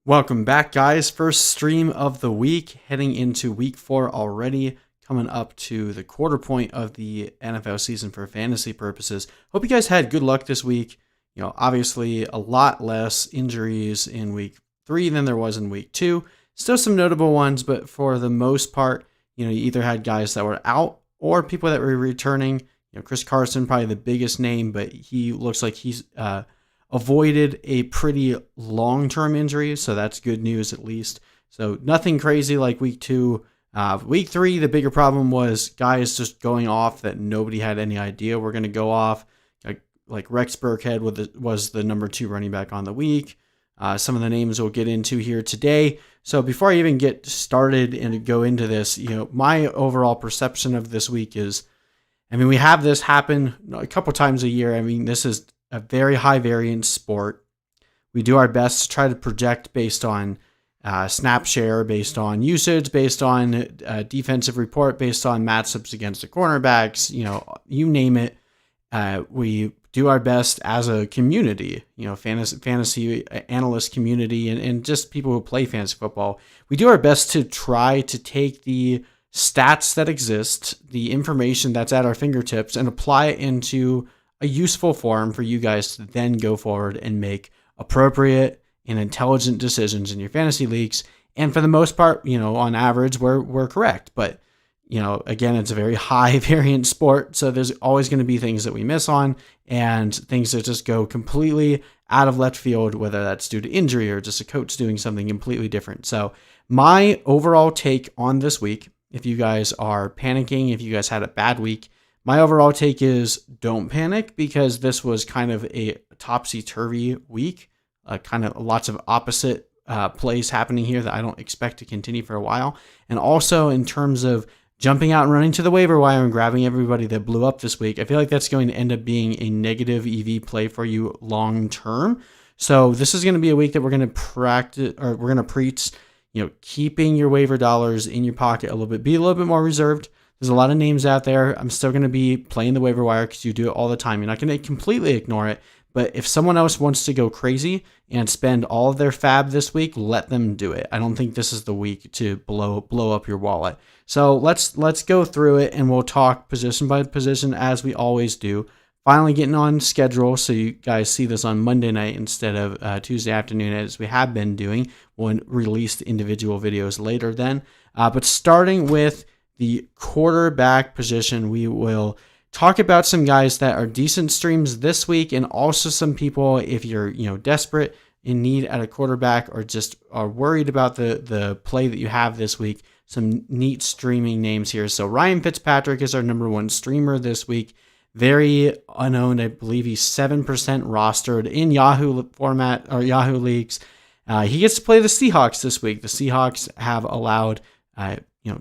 Welcome back, guys. First stream of the week, heading into week 4 already, coming up to the quarter point of the NFL season for fantasy purposes. Hope you guys had good luck this week. Obviously a lot less injuries in week 3 than there was in week 2. Still some notable ones, but for the most part, you either had guys that were out or people that were returning. Chris Carson, probably the biggest name, but he looks like he's avoided a pretty long-term injury, so that's good news at least. So nothing crazy like week 2. Week 3, the bigger problem was guys just going off that nobody had any idea were going to go off. Like Rex Burkhead was the number 2 running back on the week. Some of the names we'll get into here today. So before I even get started and go into this, my overall perception of this week is, we have this happen a couple times a year. This is a very high variance sport. We do our best to try to project based on snap share, based on usage, based on defensive report, based on matchups against the cornerbacks, you name it. We do our best as a community, fantasy analyst community and just people who play fantasy football. We do our best to try to take the stats that exist, the information that's at our fingertips, and apply it into a useful form for you guys to then go forward and make appropriate and intelligent decisions in your fantasy leagues. And for the most part, on average, we're correct. But, again, it's a very high variance sport. So there's always going to be things that we miss on and things that just go completely out of left field, whether that's due to injury or just a coach doing something completely different. So my overall take on this week, if you guys are panicking, if you guys had a bad week, my overall take is don't panic, because this was kind of a topsy-turvy week, kind of lots of opposite plays happening here that I don't expect to continue for a while. And also in terms of jumping out and running to the waiver wire and grabbing everybody that blew up this week, I feel like that's going to end up being a negative EV play for you long term. So this is going to be a week that we're going to practice, or we're going to preach, keeping your waiver dollars in your pocket a little bit, be a little bit more reserved. There's a lot of names out there. I'm still going to be playing the waiver wire because you do it all the time. You're not going to completely ignore it. But if someone else wants to go crazy and spend all of their fab this week, let them do it. I don't think this is the week to blow up your wallet. So let's go through it, and we'll talk position by position as we always do. Finally getting on schedule, so you guys see this on Monday night instead of Tuesday afternoon as we have been doing. We'll release the individual videos later then. But starting with the quarterback position, we will talk about some guys that are decent streams this week, and also some people, if you're desperate in need at a quarterback or just are worried about the play that you have this week, some neat streaming names here. So Ryan Fitzpatrick is our number 1 streamer this week. Very unowned. I believe he's 7% rostered in Yahoo format or Yahoo leagues. He gets to play the Seahawks this week. The Seahawks have allowed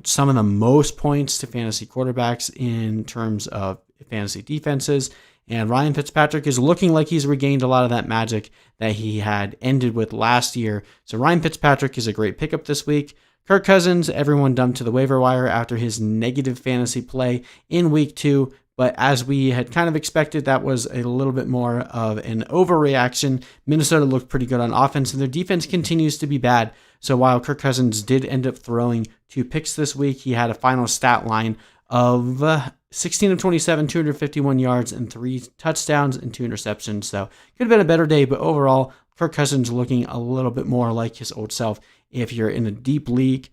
some of the most points to fantasy quarterbacks in terms of fantasy defenses. And Ryan Fitzpatrick is looking like he's regained a lot of that magic that he had ended with last year. So Ryan Fitzpatrick is a great pickup this week. Kirk Cousins, everyone dumped to the waiver wire after his negative fantasy play in week 2. But as we had kind of expected, that was a little bit more of an overreaction. Minnesota looked pretty good on offense, and their defense continues to be bad. So while Kirk Cousins did end up throwing 2 picks this week, he had a final stat line of 16 of 27, 251 yards, and 3 touchdowns and 2 interceptions. So could have been a better day, but overall, Kirk Cousins looking a little bit more like his old self. If you're in a deep league,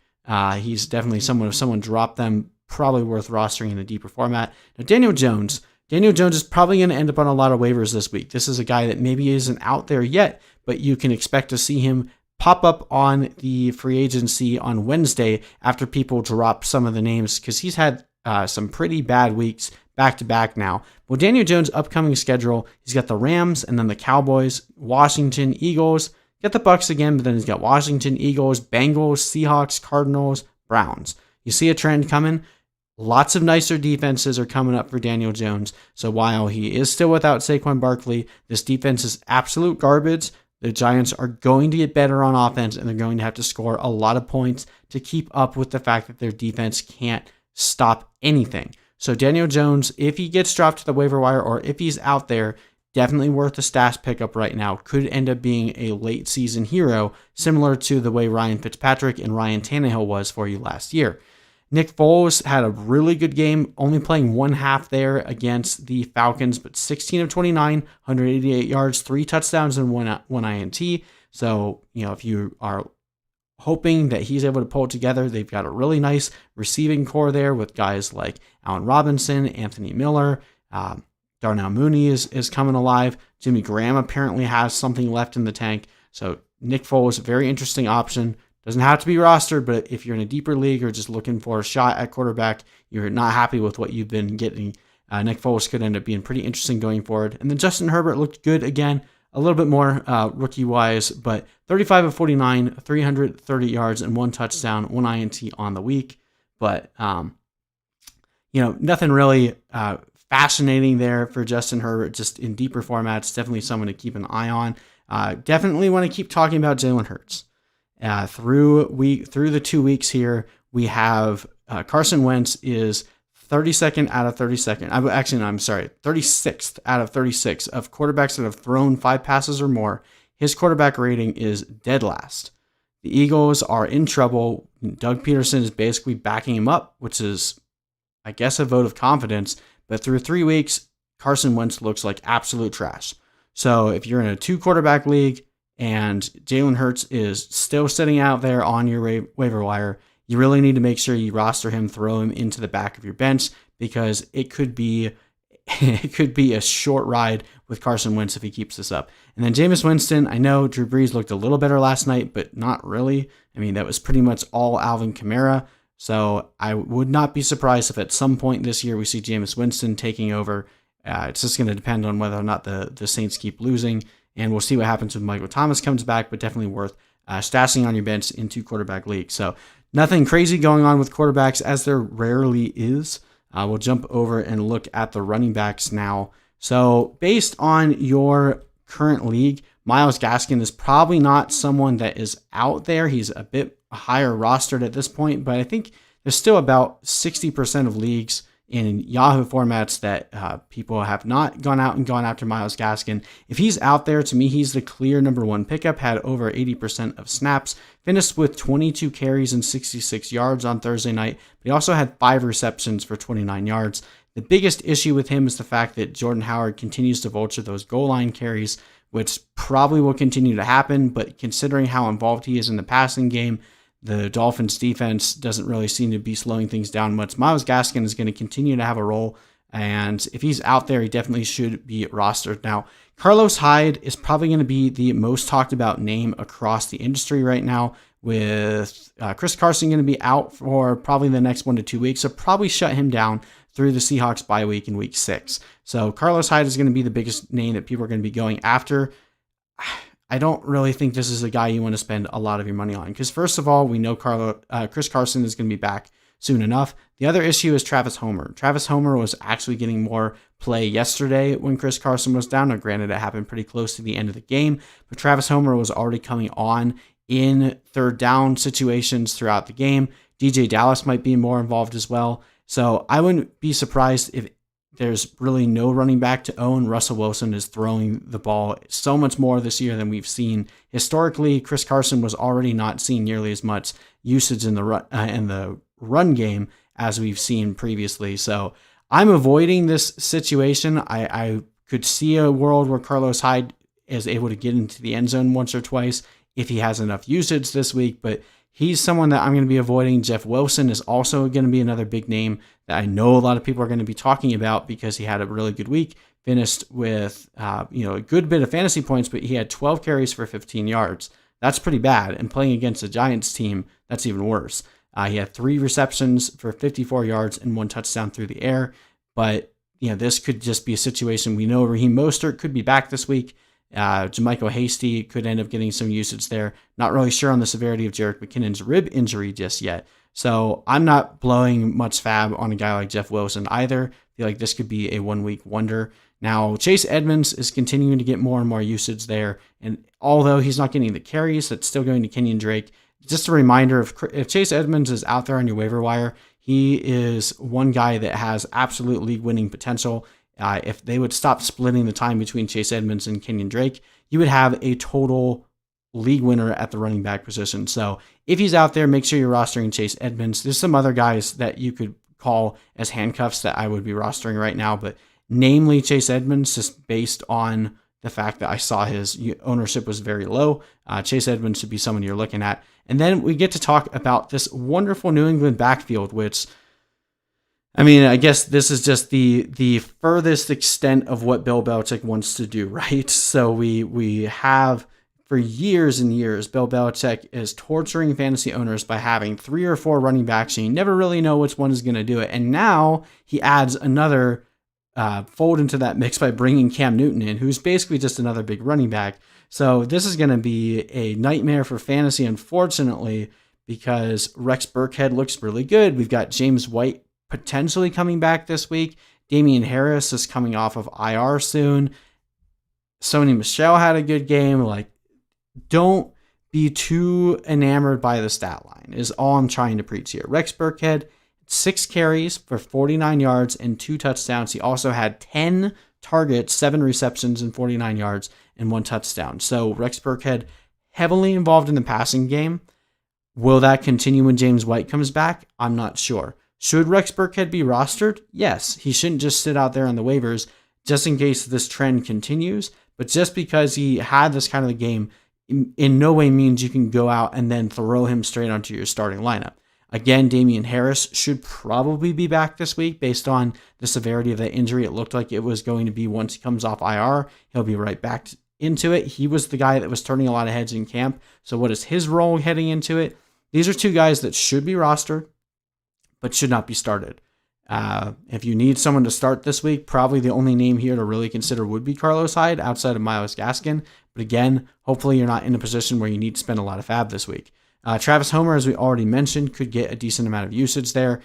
he's definitely someone, if someone dropped them, probably worth rostering in a deeper format. Now, Daniel Jones is probably going to end up on a lot of waivers this week. This is a guy that maybe isn't out there yet, but you can expect to see him pop up on the free agency on Wednesday after people drop some of the names, because he's had some pretty bad weeks back-to-back now. Well, Daniel Jones' upcoming schedule, he's got the Rams and then the Cowboys, Washington, Eagles, got the Bucks again, but then he's got Washington, Eagles, Bengals, Seahawks, Cardinals, Browns. You see a trend coming. Lots of nicer defenses are coming up for Daniel Jones. So while he is still without Saquon Barkley, this defense is absolute garbage. The Giants are going to get better on offense, and they're going to have to score a lot of points to keep up with the fact that their defense can't stop anything. So Daniel Jones, if he gets dropped to the waiver wire or if he's out there, definitely worth a stash pickup right now. Could end up being a late season hero, similar to the way Ryan Fitzpatrick and Ryan Tannehill was for you last year. Nick Foles had a really good game, only playing one half there against the Falcons, but 16 of 29, 188 yards, 3 touchdowns, and one INT. So, if you are hoping that he's able to pull it together, they've got a really nice receiving core there with guys like Allen Robinson, Anthony Miller, Darnell Mooney is coming alive. Jimmy Graham apparently has something left in the tank. So Nick Foles, very interesting option. Doesn't have to be rostered, but if you're in a deeper league or just looking for a shot at quarterback, you're not happy with what you've been getting, Nick Foles could end up being pretty interesting going forward. And then Justin Herbert looked good again, a little bit more rookie-wise, but 35 of 49, 330 yards, and 1 touchdown, 1 INT on the week. But, nothing really fascinating there for Justin Herbert, just in deeper formats. Definitely someone to keep an eye on. Definitely want to keep talking about Jalen Hurts. Through the 2 weeks here, we have Carson Wentz is 32nd out of 32nd. 36th out of 36 of quarterbacks that have thrown 5 passes or more. His quarterback rating is dead last. The Eagles are in trouble. Doug Peterson is basically backing him up, which is, I guess, a vote of confidence. But through 3 weeks, Carson Wentz looks like absolute trash. So if you're in a 2-quarterback league, and Jalen Hurts is still sitting out there on your waiver wire, you really need to make sure you roster him, throw him into the back of your bench, because it could be a short ride with Carson Wentz if he keeps this up. And then Jameis Winston, I know Drew Brees looked a little better last night, but not really. I mean, that was pretty much all Alvin Kamara. So I would not be surprised if at some point this year we see Jameis Winston taking over. It's just going to depend on whether or not the Saints keep losing. And we'll see what happens when Michael Thomas comes back, but definitely worth stashing on your bench in 2-quarterback leagues. So nothing crazy going on with quarterbacks, as there rarely is. We'll jump over and look at the running backs now. So based on your current league, Myles Gaskin is probably not someone that is out there. He's a bit higher rostered at this point, but I think there's still about 60% of leagues in Yahoo formats that people have not gone out and gone after Myles Gaskin. If he's out there, to me, he's the clear number 1 pickup, had over 80% of snaps, finished with 22 carries and 66 yards on Thursday night, but he also had 5 receptions for 29 yards. The biggest issue with him is the fact that Jordan Howard continues to vulture those goal line carries, which probably will continue to happen, but considering how involved he is in the passing game, the Dolphins defense doesn't really seem to be slowing things down much. Myles Gaskin is going to continue to have a role, and if he's out there, he definitely should be rostered. Now, Carlos Hyde is probably going to be the most talked about name across the industry right now, with Chris Carson going to be out for probably the next 1 to 2 weeks, so probably shut him down through the Seahawks bye week in week 6. So Carlos Hyde is going to be the biggest name that people are going to be going after. I don't really think this is a guy you want to spend a lot of your money on, because first of all, we know Chris Carson is going to be back soon enough. The other issue is Travis Homer. Travis Homer was actually getting more play yesterday when Chris Carson was down. Now, granted, it happened pretty close to the end of the game, but Travis Homer was already coming on in 3rd down situations throughout the game. DJ Dallas might be more involved as well. So I wouldn't be surprised if there's really no running back to own. Russell Wilson is throwing the ball so much more this year than we've seen. Historically, Chris Carson was already not seeing nearly as much usage in the run game as we've seen previously. So I'm avoiding this situation. I could see a world where Carlos Hyde is able to get into the end zone once or twice if he has enough usage this week, but he's someone that I'm going to be avoiding. Jeff Wilson is also going to be another big name that I know a lot of people are going to be talking about because he had a really good week, finished with a good bit of fantasy points, but he had 12 carries for 15 yards. That's pretty bad. And playing against a Giants team, that's even worse. He had 3 receptions for 54 yards and 1 touchdown through the air. But this could just be a situation. We know Raheem Mostert could be back this week. Jermichael Hasty could end up getting some usage there. Not really sure on the severity of Jerick McKinnon's rib injury just yet. So I'm not blowing much fab on a guy like Jeff Wilson either. I feel like this could be a 1-week wonder. Now, Chase Edmonds is continuing to get more and more usage there. And although he's not getting the carries, that's still going to Kenyon Drake. Just a reminder, if Chase Edmonds is out there on your waiver wire, he is one guy that has absolute league-winning potential. if they would stop splitting the time between Chase Edmonds and Kenyon Drake, you would have a total league winner at the running back position. So if he's out there, make sure you're rostering Chase Edmonds. There's some other guys that you could call as handcuffs that I would be rostering right now, but namely Chase Edmonds, just based on the fact that I saw his ownership was very low. Chase Edmonds should be someone you're looking at. And then we get to talk about this wonderful New England backfield, which, I mean, I guess this is just the furthest extent of what Bill Belichick wants to do, right? So we have, for years and years, Bill Belichick is torturing fantasy owners by having 3 or 4 running backs, and you never really know which one is going to do it. And now he adds another fold into that mix by bringing Cam Newton in, who's basically just another big running back. So this is going to be a nightmare for fantasy, unfortunately, because Rex Burkhead looks really good. We've got James White potentially coming back this week. Damien Harris is coming off of IR soon. Sony Michel had a good game. Like, don't be too enamored by the stat line is all I'm trying to preach here. Rex Burkhead, 6 carries for 49 yards and 2 touchdowns. He also had 10 targets, 7 receptions and 49 yards and 1 touchdown. So Rex Burkhead heavily involved in the passing game. Will that continue when James White comes back? I'm not sure. Should Rex Burkhead be rostered? Yes. He shouldn't just sit out there on the waivers just in case this trend continues. But just because he had this kind of a game in no way means you can go out and then throw him straight onto your starting lineup. Again, Damien Harris should probably be back this week based on the severity of that injury. It looked like it was going to be once he comes off IR, he'll be right back into it. He was the guy that was turning a lot of heads in camp. So what is his role heading into it? These are 2 guys that should be rostered, but should not be started. If you need someone to start this week, probably the only name here to really consider would be Carlos Hyde outside of Myles Gaskin. But again, hopefully you're not in a position where you need to spend a lot of fab this week. Travis Homer, as we already mentioned, could get a decent amount of usage there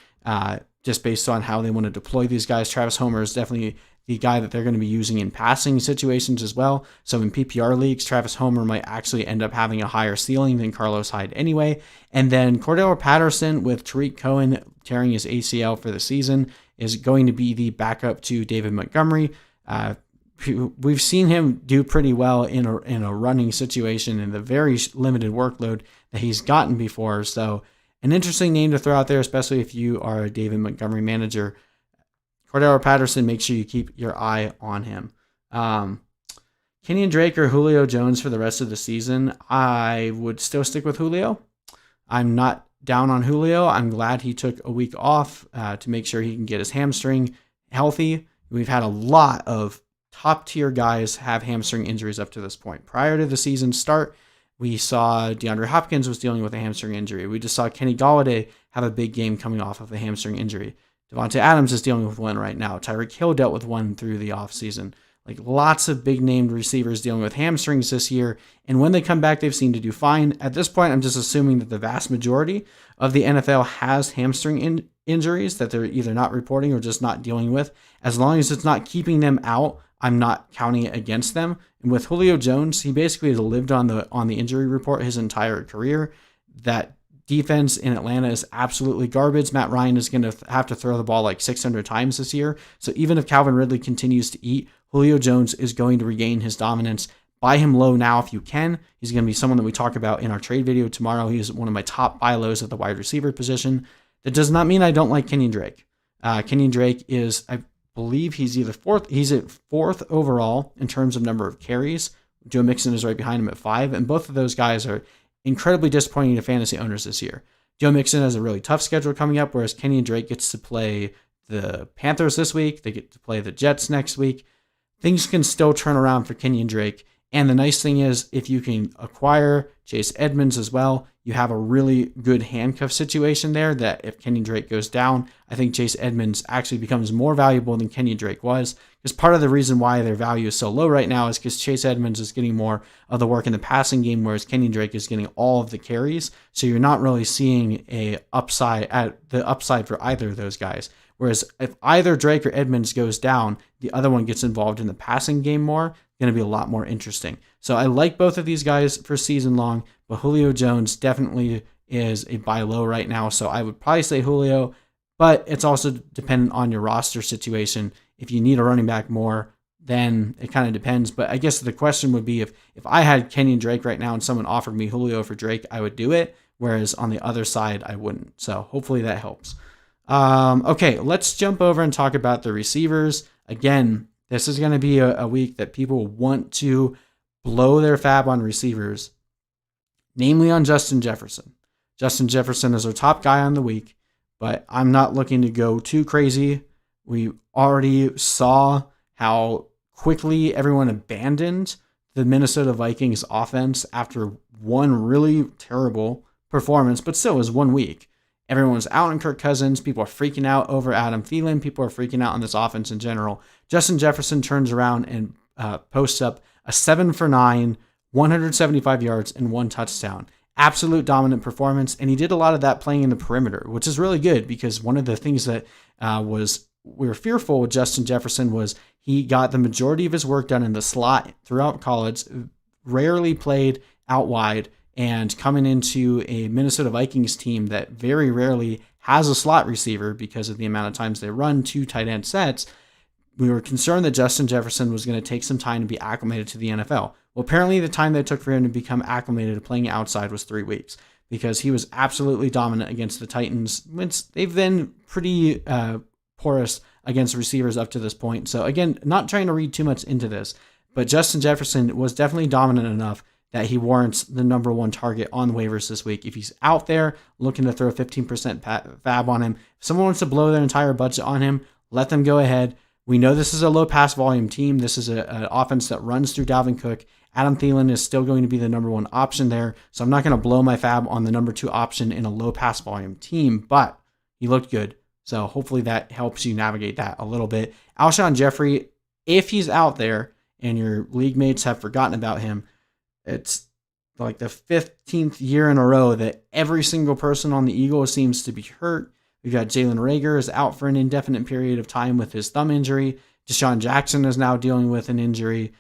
just based on how they want to deploy these guys. Travis Homer is definitely the guy that they're going to be using in passing situations as well. So in PPR leagues, Travis Homer might actually end up having a higher ceiling than Carlos Hyde anyway. And then Cordarrelle Patterson, with Tariq Cohen tearing his ACL for the season, is going to be the backup to David Montgomery. We've seen him do pretty well in a running situation in the very limited workload that he's gotten before. So an interesting name to throw out there, especially if you are a David Montgomery manager. Cordarrelle Patterson, make sure you keep your eye on him. Kenyon Drake or Julio Jones for the rest of the season, I would still stick with Julio. I'm not down on Julio. I'm glad he took a week off to make sure he can get his hamstring healthy. We've had a lot of top-tier guys have hamstring injuries up to this point. Prior to the season start, we saw DeAndre Hopkins was dealing with a hamstring injury. We just saw Kenny Golladay have a big game coming off of a hamstring injury. Devonta Adams is dealing with one right now. Tyreek Hill dealt with one through the offseason. Like, lots of big-named receivers dealing with hamstrings this year, and when they come back, they've seemed to do fine. At this point, I'm just assuming that the vast majority of the NFL has hamstring injuries that they're either not reporting or just not dealing with. As long as it's not keeping them out, I'm not counting it against them. And with Julio Jones, he basically has lived on the injury report his entire career. That defense in Atlanta is absolutely garbage. Matt Ryan is going to have to throw the ball like 600 times this year. So even if Calvin Ridley continues to eat, Julio Jones is going to regain his dominance. Buy him low now if you can. He's going to be someone that we talk about in our trade video tomorrow. He is one of my top buy lows at the wide receiver position. That does not mean I don't like Kenyon Drake. Kenyon Drake is, I believe he's either fourth. He's at 4th overall in terms of number of carries. Joe Mixon is right behind him at 5. And both of those guys are incredibly disappointing to fantasy owners this year. Joe Mixon has a really tough schedule coming up, whereas Kenyon Drake gets to play the Panthers this week. They get to play the Jets next week. Things can still turn around for Kenyon Drake. And the nice thing is, if you can acquire Chase Edmonds as well, you have a really good handcuff situation there that if Kenyon Drake goes down, I think Chase Edmonds actually becomes more valuable than Kenyon Drake was. Because part of the reason why their value is so low right now is because Chase Edmonds is getting more of the work in the passing game, whereas Kenyon Drake is getting all of the carries. So you're not really seeing the upside for either of those guys. Whereas if either Drake or Edmonds goes down, the other one gets involved in the passing game more, going to be a lot more interesting. So I like both of these guys for season long, but Julio Jones definitely is a buy low right now. So I would probably say Julio, but it's also dependent on your roster situation If you need a running back more, then it kind of depends. But I guess the question would be if I had Kenyon Drake right now and someone offered me Julio for Drake, I would do it. Whereas on the other side, I wouldn't. So hopefully that helps. Okay, let's jump over and talk about the receivers. Again, this is going to be a week that people want to blow their fab on receivers, namely on Justin Jefferson. Justin Jefferson is our top guy on the week, but I'm not looking to go too crazy. We already saw how quickly everyone abandoned the Minnesota Vikings offense after one really terrible performance, but still it was 1 week. Everyone was out on Kirk Cousins. People are freaking out over Adam Thielen. People are freaking out on this offense in general. Justin Jefferson turns around and posts up a 7 for 9, 175 yards, and 1 touchdown. Absolute dominant performance, and he did a lot of that playing in the perimeter, which is really good because one of the things that we were fearful with Justin Jefferson was he got the majority of his work done in the slot throughout college, rarely played out wide, and coming into a Minnesota Vikings team that very rarely has a slot receiver because of the amount of times they run 2 tight end sets, we were concerned that Justin Jefferson was going to take some time to be acclimated to the NFL. Well, apparently the time that it took for him to become acclimated to playing outside was 3 weeks because he was absolutely dominant against the Titans. They've been pretty porous against receivers up to this point. So again, not trying to read too much into this, but Justin Jefferson was definitely dominant enough that he warrants the number 1 target on waivers this week. If he's out there looking to throw 15% fab on him, if someone wants to blow their entire budget on him, let them go ahead. We know this is a low pass volume team. This is an offense that runs through Dalvin Cook. Adam Thielen is still going to be the number 1 option there. So I'm not going to blow my fab on the number 2 option in a low pass volume team, but he looked good. So hopefully that helps you navigate that a little bit. Alshon Jeffrey, if he's out there and your league mates have forgotten about him, it's like the 15th year in a row that every single person on the Eagles seems to be hurt. We've got Jalen Reagor is out for an indefinite period of time with his thumb injury. Deshaun Jackson is now dealing with an injury.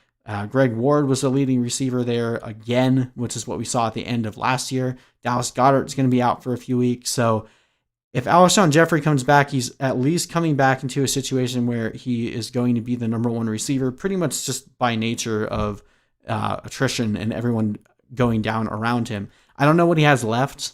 Greg Ward was the leading receiver there again, which is what we saw at the end of last year. Dallas Goedert is going to be out for a few weeks. So if Alshon Jeffrey comes back, he's at least coming back into a situation where he is going to be the number 1 receiver, pretty much just by nature of attrition and everyone going down around him. I don't know what he has left.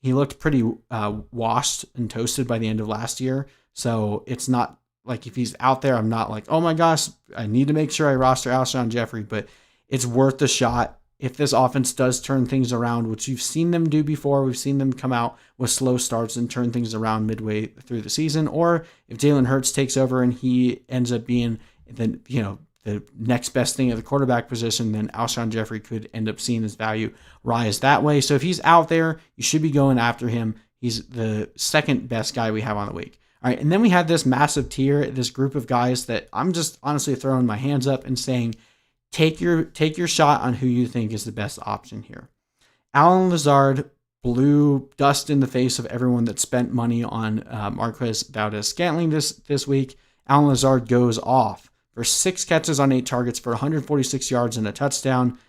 He looked pretty washed and toasted by the end of last year. So it's not like if he's out there, I'm not like, oh my gosh, I need to make sure I roster Alshon Jeffrey, but it's worth the shot. If this offense does turn things around, which you've seen them do before, we've seen them come out with slow starts and turn things around midway through the season, or if Jalen Hurts takes over and he ends up being the next best thing at the quarterback position, then Alshon Jeffrey could end up seeing his value rise that way. So if he's out there, you should be going after him. He's the second best guy we have on the week. All right, and then we had this massive tier, this group of guys that I'm just honestly throwing my hands up and saying, take your shot on who you think is the best option here. Allen Lazard blew dust in the face of everyone that spent money on Marquez Valdes-Scantling this week. Allen Lazard goes off for 6 catches on 8 targets for 146 yards and a touchdown.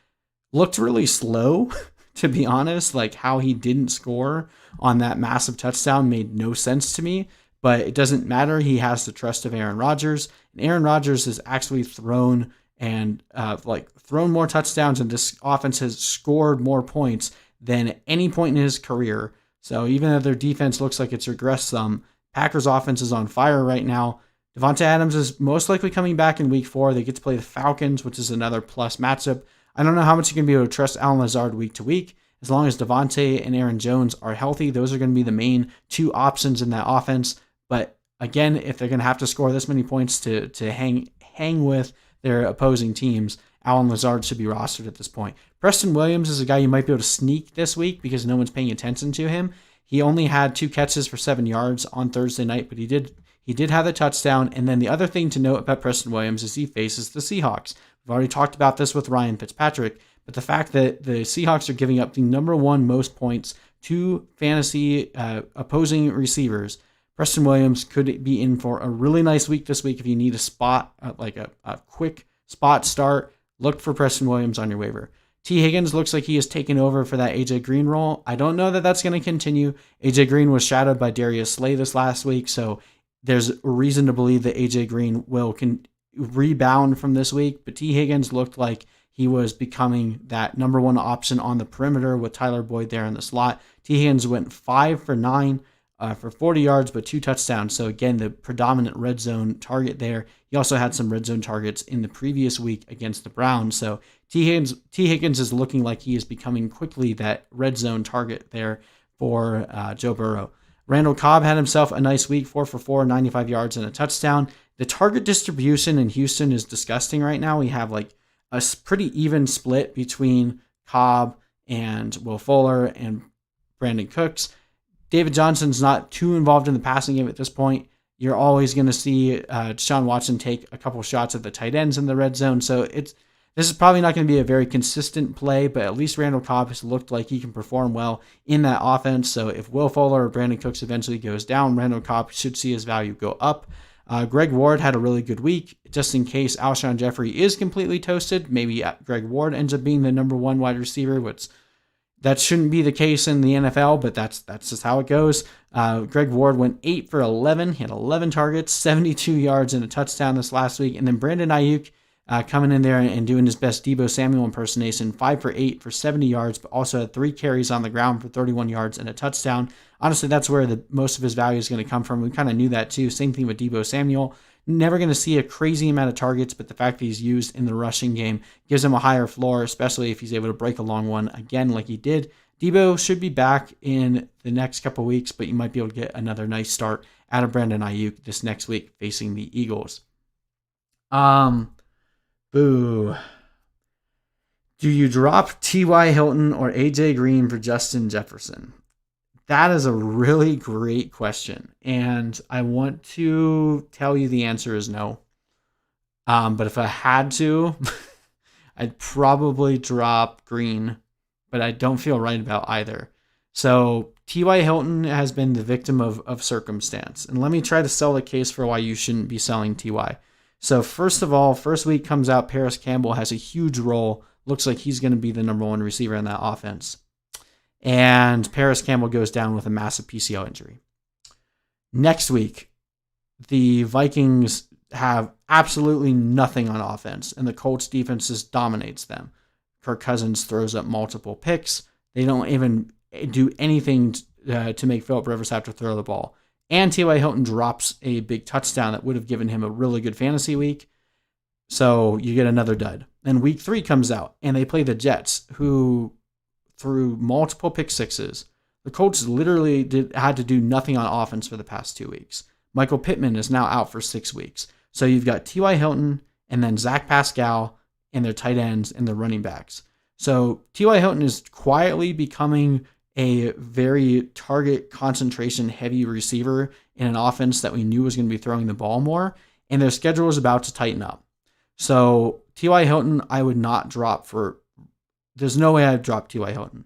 Looked really slow, to be honest. Like how he didn't score on that massive touchdown made no sense to me, but it doesn't matter. He has the trust of Aaron Rodgers, and Aaron Rodgers has actually thrown more touchdowns, and this offense has scored more points than at any point in his career. So even though their defense looks like it's regressed some, Packers offense is on fire right now. Devonta Adams is most likely coming back in week 4. They get to play the Falcons, which is another plus matchup. I don't know how much you can be able to trust Allen Lazard week to week. As long as Devonta and Aaron Jones are healthy, those are going to be the main 2 options in that offense. But again, if they're going to have to score this many points to hang with their opposing teams, Allen Lazard should be rostered at this point. Preston Williams is a guy you might be able to sneak this week because no one's paying attention to him. He only had 2 catches for 7 yards on Thursday night, but he did have a touchdown. And then the other thing to note about Preston Williams is he faces the Seahawks. We've already talked about this with Ryan Fitzpatrick, but the fact that the Seahawks are giving up the number 1 most points to fantasy opposing receivers, Preston Williams could be in for a really nice week this week. If you need a spot, like a quick spot start, look for Preston Williams on your waiver. T. Higgins looks like he has taken over for that AJ Green role. I don't know that that's going to continue. AJ Green was shadowed by Darius Slay this last week, so there's reason to believe that AJ Green can rebound from this week, but T. Higgins looked like he was becoming that number one option on the perimeter with Tyler Boyd there in the slot. T. Higgins went 5 for 9 for 40 yards, but 2 touchdowns. So again, the predominant red zone target there. He also had some red zone targets in the previous week against the Browns. So T. Higgins is looking like he is becoming quickly that red zone target there for Joe Burrow. Randall Cobb had himself a nice week, 4 for 4, 95 yards and a touchdown. The target distribution in Houston is disgusting right now. We have like a pretty even split between Cobb and Will Fuller and Brandon Cooks. David Johnson's not too involved in the passing game at this point. You're always going to see Deshaun Watson take a couple shots at the tight ends in the red zone. So this is probably not going to be a very consistent play, but at least Randall Cobb has looked like he can perform well in that offense. So if Will Fuller or Brandon Cooks eventually goes down, Randall Cobb should see his value go up. Greg Ward had a really good week. Just in case Alshon Jeffrey is completely toasted, maybe Greg Ward ends up being the number one wide receiver, which that shouldn't be the case in the NFL, but that's just how it goes. Greg Ward went 8 for 11. He had 11 targets, 72 yards, and a touchdown this last week. And then Brandon Nyuk coming in there and doing his best Deebo Samuel impersonation, 5 for 8 for 70 yards, but also had 3 carries on the ground for 31 yards and a touchdown. Honestly, that's where most of his value is going to come from. We kind of knew that too. Same thing with Deebo Samuel. Never going to see a crazy amount of targets, but the fact that he's used in the rushing game gives him a higher floor, especially if he's able to break a long one again like he did. Deebo should be back in the next couple weeks, but you might be able to get another nice start out of Brandon Ayuk this next week facing the Eagles. Boo. Do you drop T.Y. Hilton or A.J. Green for Justin Jefferson? That is a really great question, and I want to tell you the answer is no. But if I had to, I'd probably drop Green, but I don't feel right about either. So T.Y. Hilton has been the victim of circumstance, and let me try to sell the case for why you shouldn't be selling T.Y. So first of all, first week comes out, Paris Campbell has a huge role. Looks like he's going to be the number one receiver in that offense. And Paris Campbell goes down with a massive PCL injury. Next week, the Vikings have absolutely nothing on offense, and the Colts defense just dominates them. Kirk Cousins throws up multiple picks. They don't even do anything to make Phillip Rivers have to throw the ball. And T.Y. Hilton drops a big touchdown that would have given him a really good fantasy week. So you get another dud. Then week 3 comes out, and they play the Jets, who threw multiple pick sixes. The Colts literally had to do nothing on offense for the past 2 weeks. Michael Pittman is now out for 6 weeks. So you've got T.Y. Hilton and then Zack Pascal and their tight ends and their running backs. So T.Y. Hilton is quietly becoming a very target concentration heavy receiver in an offense that we knew was going to be throwing the ball more, and their schedule is about to tighten up. So T.Y. Hilton, I would not drop there's no way I'd drop T.Y. Hilton.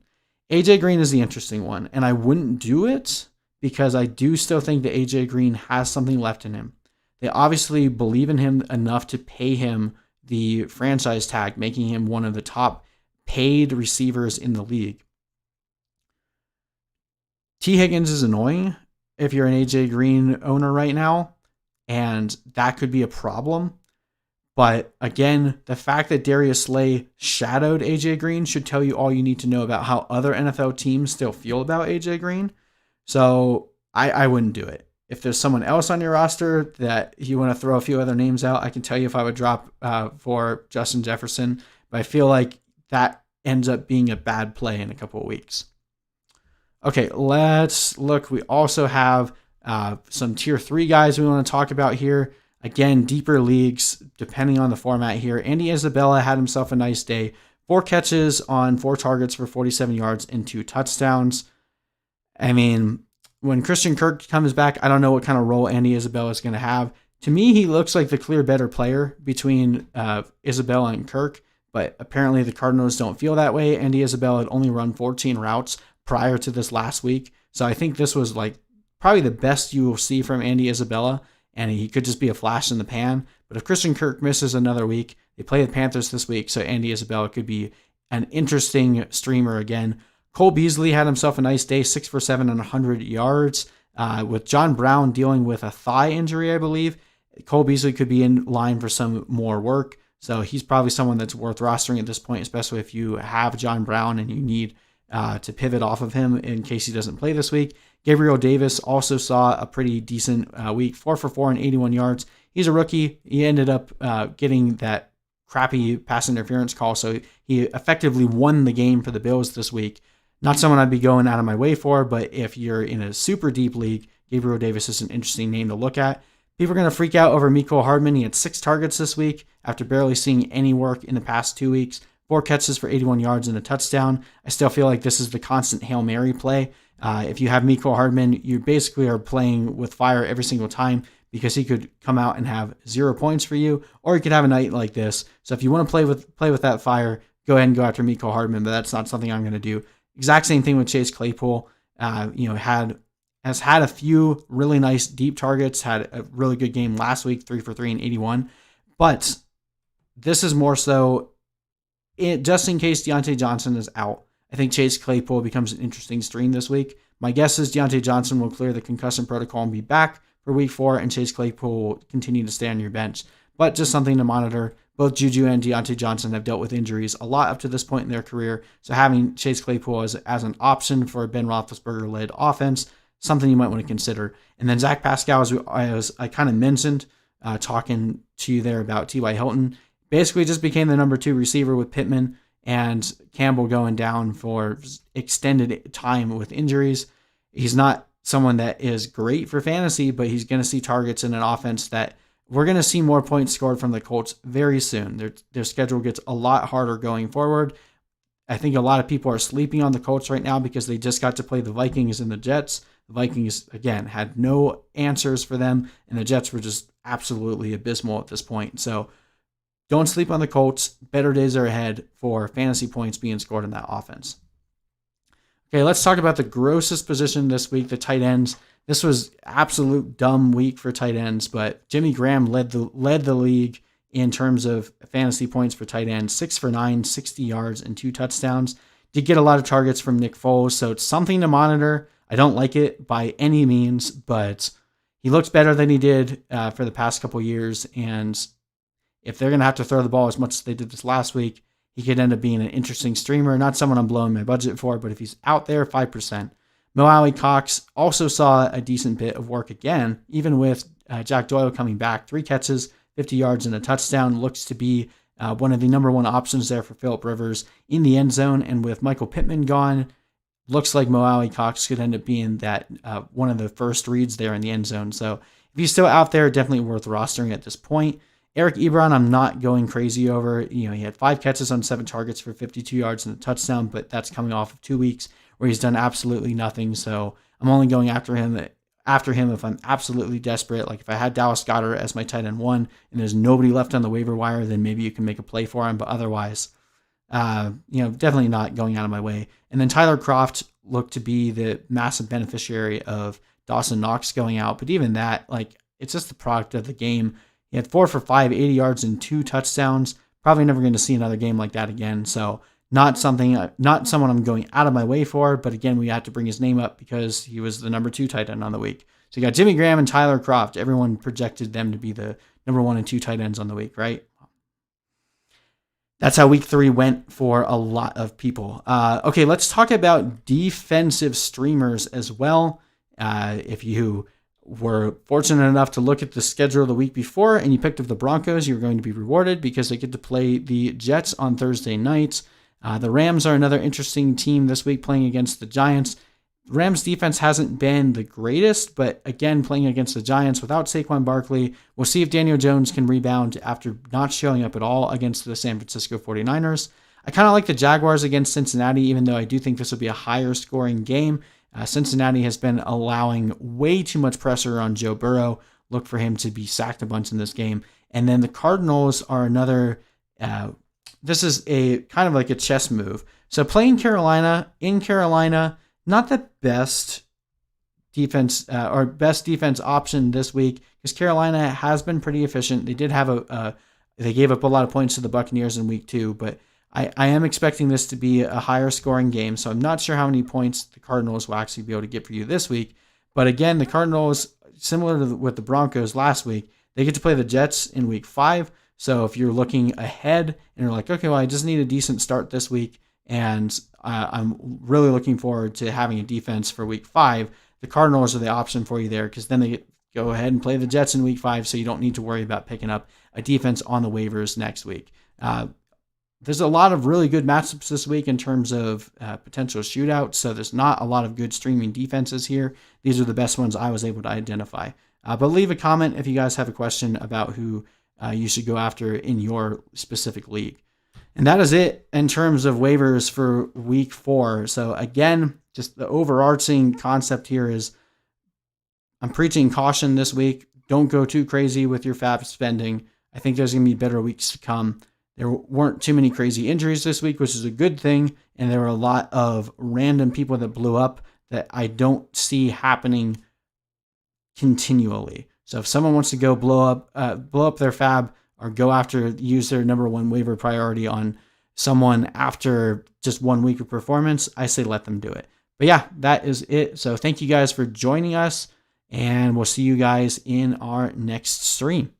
A.J. Green is the interesting one, and I wouldn't do it because I do still think that A.J. Green has something left in him. They obviously believe in him enough to pay him the franchise tag, making him one of the top paid receivers in the league. T. Higgins is annoying if you're an A.J. Green owner right now, and that could be a problem. But again, the fact that Darius Slay shadowed A.J. Green should tell you all you need to know about how other NFL teams still feel about A.J. Green. So I wouldn't do it. If there's someone else on your roster that you want to throw a few other names out, I can tell you if I would drop for Justin Jefferson. But I feel like that ends up being a bad play in a couple of weeks. Okay, let's look. We also have some tier 3 guys we want to talk about here. Again, deeper leagues, depending on the format here. Andy Isabella had himself a nice day. 4 catches on 4 targets for 47 yards and 2 touchdowns. I mean, when Christian Kirk comes back, I don't know what kind of role Andy Isabella is going to have. To me, he looks like the clear better player between Isabella and Kirk, but apparently the Cardinals don't feel that way. Andy Isabella had only run 14 routes prior to this last week. So I think this was like probably the best you will see from Andy Isabella. And he could just be a flash in the pan. But if Christian Kirk misses another week, they play the Panthers this week, so Andy Isabella could be an interesting streamer again. Cole Beasley had himself a nice day, 6 for 7 and 100 yards. With John Brown dealing with a thigh injury, I believe, Cole Beasley could be in line for some more work. So he's probably someone that's worth rostering at this point, especially if you have John Brown and you need to pivot off of him in case he doesn't play this week. Gabriel Davis also saw a pretty decent week, 4 for 4 and 81 yards. He's a rookie. He ended up getting that crappy pass interference call, so he effectively won the game for the Bills this week. Not someone I'd be going out of my way for, but if you're in a super deep league, Gabriel Davis is an interesting name to look at. People are going to freak out over Mikko Hardman. He had 6 targets this week after barely seeing any work in the past 2 weeks. 4 catches for 81 yards and a touchdown. I still feel like this is the constant Hail Mary play. If you have Mikko Hardman, you basically are playing with fire every single time because he could come out and have 0 points for you, or he could have a night like this. So if you want to play with that fire, go ahead and go after Mikko Hardman, but that's not something I'm going to do. Exact same thing with Chase Claypool. Has had a few really nice deep targets, had a really good game last week, 3 for 3 and 81. But this is more so just in case Deontay Johnson is out. I think Chase Claypool becomes an interesting stream this week. My guess is Deontay Johnson will clear the concussion protocol and be back for week 4, and Chase Claypool will continue to stay on your bench. But just something to monitor. Both Juju and Deontay Johnson have dealt with injuries a lot up to this point in their career, so having Chase Claypool as an option for a Ben Roethlisberger-led offense, something you might want to consider. And then Zack Pascal, as I kind of mentioned, talking to you there about T.Y. Hilton, basically just became the number 2 receiver with Pittman and Campbell going down for extended time with injuries. He's not someone that is great for fantasy, but he's going to see targets in an offense that we're going to see more points scored from the Colts very soon. Their schedule gets a lot harder going forward. I think a lot of people are sleeping on the Colts right now because they just got to play the Vikings and the Jets. The Vikings, again, had no answers for them, and the Jets were just absolutely abysmal at this point. So don't sleep on the Colts. Better days are ahead for fantasy points being scored in that offense. Okay, let's talk about the grossest position this week, the tight ends. This was absolute dumb week for tight ends, but Jimmy Graham led the league in terms of fantasy points for tight ends, 6 for 9, 60 yards, and 2 touchdowns. Did get a lot of targets from Nick Foles, so it's something to monitor. I don't like it by any means, but he looks better than he did for the past couple years, and if they're going to have to throw the ball as much as they did this last week, he could end up being an interesting streamer. Not someone I'm blowing my budget for, but if he's out there, 5%. Mo Alley-Cox also saw a decent bit of work again, even with Jack Doyle coming back. 3 catches, 50 yards, and a touchdown. Looks to be one of the number 1 options there for Phillip Rivers in the end zone. And with Michael Pittman gone, looks like Mo Alley-Cox could end up being that one of the first reads there in the end zone. So if he's still out there, definitely worth rostering at this point. Eric Ebron, I'm not going crazy over. He had 5 catches on 7 targets for 52 yards and a touchdown, but that's coming off of 2 weeks where he's done absolutely nothing. So I'm only going after him if I'm absolutely desperate. Like if I had Dallas Goedert as my tight end 1 and there's nobody left on the waiver wire, then maybe you can make a play for him. But otherwise, definitely not going out of my way. And then Tyler Kroft looked to be the massive beneficiary of Dawson Knox going out. But even that, it's just the product of the game. He had 4 for 5, 80 yards and 2 touchdowns. Probably never going to see another game like that again. So not someone I'm going out of my way for. But again, we had to bring his name up because he was the number 2 tight end on the week. So you got Jimmy Graham and Tyler Kroft. Everyone projected them to be the number 1 and 2 tight ends on the week, right? That's how week 3 went for a lot of people. Okay, let's talk about defensive streamers as well. If you were fortunate enough to look at the schedule the week before and you picked up the Broncos, you're going to be rewarded because they get to play the Jets on Thursday nights. The Rams are another interesting team this week playing against the Giants. Rams defense hasn't been the greatest, but again, playing against the Giants without Saquon Barkley, we'll see if Daniel Jones can rebound after not showing up at all against the San Francisco 49ers. I kind of like the Jaguars against Cincinnati, even though I do think this will be a higher scoring game. Cincinnati has been allowing way too much pressure on Joe Burrow. Look for him to be sacked a bunch in this game. And then the Cardinals are another, this is a kind of like a chess move. So playing Carolina, in Carolina, not the best defense or best defense option this week because Carolina has been pretty efficient. They did have they gave up a lot of points to the Buccaneers in week 2, but I am expecting this to be a higher scoring game, so I'm not sure how many points the Cardinals will actually be able to get for you this week. But again, the Cardinals, similar to with the Broncos last week, they get to play the Jets in week 5. So if you're looking ahead and you're like, okay, well, I just need a decent start this week, and I'm really looking forward to having a defense for week 5, the Cardinals are the option for you there, because then they go ahead and play the Jets in week 5, so you don't need to worry about picking up a defense on the waivers next week. There's a lot of really good matchups this week in terms of potential shootouts, so there's not a lot of good streaming defenses here. These are the best ones I was able to identify. But leave a comment if you guys have a question about who you should go after in your specific league. And that is it in terms of waivers for week 4. So again, just the overarching concept here is I'm preaching caution this week. Don't go too crazy with your fab spending. I think there's going to be better weeks to come. There weren't too many crazy injuries this week, which is a good thing. And there were a lot of random people that blew up that I don't see happening continually. So if someone wants to go blow up their fab or use their number 1 waiver priority on someone after just 1 week of performance, I say let them do it. But yeah, that is it. So thank you guys for joining us, and we'll see you guys in our next stream.